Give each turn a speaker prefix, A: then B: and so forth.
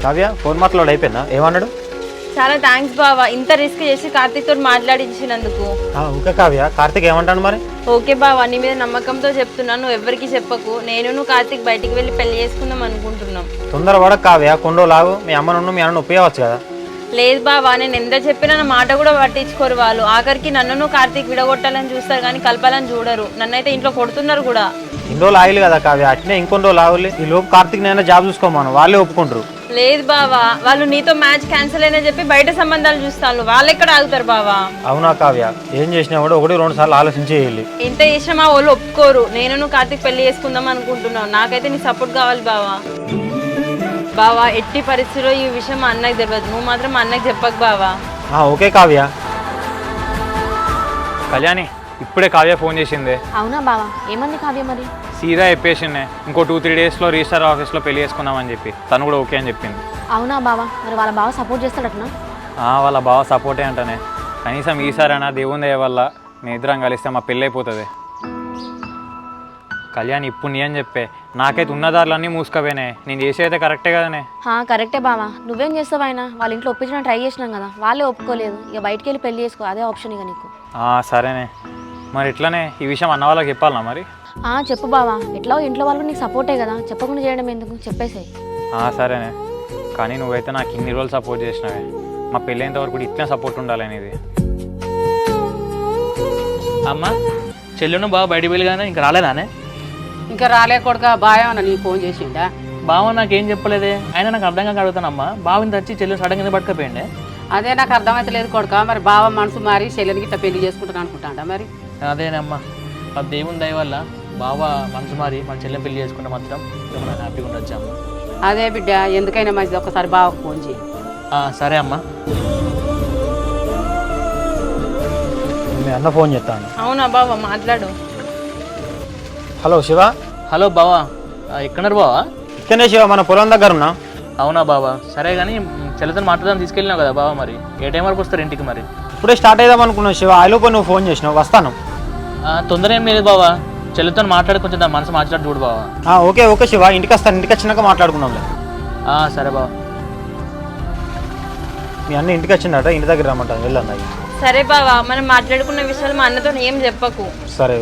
A: Kavya phone మాట్లాడు అయిపోయిందా? ఏమన్నాడు?
B: చాలా థ్యాంక్స్ బావా, ఇంత రిస్క్ చేసి కార్తీక్ తోటి మాట్లాడించినందుకు.
A: ఓకే కావ్య, కార్తీక్ ఏమంటాడు మరి?
B: ఓకే బావా, నీ మీద నమ్మకంతో చెప్తున్నాను, నువ్వు ఎవరికి చెప్పకు. నేను కార్తీక్ బయటికి వెళ్ళి పెళ్లి చేసుకుందాం అనుకుంటున్నాం.
A: తొందరపడ కావ్య, కొన్ని రోజులు ఆగు. మీ అమ్మను మీ అన్నను ఒప్పేయవచ్చు కదా.
B: లేదు బావా, నేను ఎంత చెప్పినా నా మాట కూడా పట్టించుకోరు వాళ్ళు. ఆఖరికి నన్ను కార్తీక్ విడగొట్టాలని చూస్తారు కానీ కలపాలని చూడరు. నన్నైతే ఇంట్లో కొడుతున్నారు కూడా.
A: ఇన్ని రోజులు ఆగిలి కదా కావ్య, అట్నే ఇంకొన్ని రోజులు ఆగులి. ఈ లోపు కార్తీక్ నైనా జాబ్ చూసుకోమను, వాళ్ళే ఒప్పుకుంటారు.
B: లేదు బావా, వాళ్ళు నీతో మ్యాచ్ క్యాన్సిల్ అయినా చెప్పి బయట సంబంధాలు చూస్తాను. వాళ్ళు ఎక్కడ ఆగుతారు బావా?
A: అవునా కావ్య, ఏం చేసినా కూడా 1-2 సార్లు ఆలోచించేయాలి.
B: ఎంత చేసినా మా వాళ్ళు ఒప్పుకోరు. నేను కార్తీక్ పెళ్లి చేసుకుందాం అనుకుంటున్నావు. నాకైతే నీ సపోర్ట్ కావాలి బావా. బావా, ఎట్టి పరిస్థితిలో ఈ విషయం మా అన్నకి తెలియదు. నువ్వు మాత్రం మా అన్నకి చెప్పకు బావా.
A: ఓకే కావ్య.
C: కళ్యాణి ఇప్పుడే కావ్య ఫోన్ చేసిందే.
D: అవునా బావా, ఏమంది కావ్య మరి?
C: సీదా చెప్పేసిందే, ఇంకో 2-3 డేస్లో రిజిస్టర్ ఆఫీస్లో పెళ్లి చేసుకుందామని చెప్పి. తను కూడా ఓకే అని చెప్పింది.
D: అవునా బావా, మరి వాళ్ళ బావ సపోర్ట్ చేస్తాడటనా?
C: వాళ్ళ బావ సపోర్టే అంటనే. కనీసం ఈసారైనా దేవుని దయ వల్ల మీ ఇద్దరం కలిస్తే మా పెళ్ళి అయిపోతుంది. కళ్యాణ్ ఇప్పుడు నీ అని చెప్పే, నాకైతే ఉన్నదారులన్నీ మూసుకపోయినాయి. నేను చేసేదైతే కరెక్టే కదనే.
D: కరెక్టే బావా, నువ్వేం చేస్తావు? ఆయన వాళ్ళ ఇంట్లో ఒప్పించడానికి ట్రై చేసినాం కదా, వాళ్ళే ఒప్పుకోలేదు. ఇక బయటికి వెళ్ళి పెళ్లి చేసుకో, అదే ఆప్షన్ ఇక నీకు.
C: సరేనే, మరి ఇట్లనే ఈ విషయం అన్న వాళ్ళకి చెప్పాలనా మరి?
D: చెప్పు బావా, ఎట్లా ఇంట్లో వాళ్ళు నీకు సపోర్టే కదా, చెప్పకుండా చేయడం ఎందుకు, చెప్పేసాయి.
C: సరేనే, కానీ నువ్వైతే నాకు ఇన్ని రోజులు సపోర్ట్ చేసినావే. మా పెళ్ళైనంత వరకు కూడా ఇట్లనే సపోర్ట్ ఉండాలనేది.
E: అమ్మ, చెల్లును బాగా బయటికి వెళ్ళగానే ఇంకా రాలేదానే?
F: ఇంకా రాలే కొడుక. బాగా నీకు ఫోన్ చేసిండా?
E: బావ నాకేం చెప్పలేదే. అయినా నాకు అర్థం కాక అడుగుతానమ్మా, బావని తెచ్చి చెల్లెలు సడన్ కింద పట్టుకపోయిండే.
F: అదే నాకు అర్థమైతలేదు కొడుక. మరి బావ మనసు మారి చెల్లెనికి ఇట్లా పెళ్లి చేసుకుంటాను అనుకుంటాడా మరి?
E: అదేనమ్మా, ఆ దేవుని దయ వల్ల బావ మనసు మారి మన చెల్లెని పెళ్లి చేసుకుంటే మాత్రం ఏమన్నా హ్యాపీగా ఉండొచ్చు అమ్మ.
F: అదే బిడ్డ, ఎందుకైనా మంచిది ఒకసారి బావకు ఫోన్ చేయి.
E: సరే అమ్మా.
A: మీ అన్న ఫోన్ చేస్తాను.
B: అవునా బావా, మాట్లాడు.
A: హలో శివ.
E: హలో బావా, ఎక్కడున్నారు బావా?
A: ఇక్కడనే శివ, మన పొలం దగ్గర ఉన్నా.
E: అవునా బావా, సరే కానీ చెల్లెతో మాట్లాడదాం తీసుకెళ్ళినావు కదా బావా, మరి ఏ టైం వరకు వస్తారు ఇంటికి? మరి
A: ఇప్పుడే స్టార్ట్ అయిదాం అనుకున్నావు శివ, ఆలోపు నువ్వు ఫోన్ చేసినావు, వస్తాను.
E: తొందర ఏం లేదు బావా, చెల్లెతో మాట్లాడి కొంచెం దాని మనసు మాట్లాడి చూడు బావా.
A: ఓకే శివ, ఇంటికి వస్తాను. ఇంటికి వచ్చినాక మాట్లాడుకున్నాంలే.
E: సరే బావా.
A: మీ అన్న ఇంటికి వచ్చిందట, ఇంటి దగ్గర రమ్మంటాను, వెళ్ళండి.
B: సరే బావా, మనం మాట్లాడుకున్న విషయాలు మా అన్నతో ఏం చెప్పకు.
A: సరే.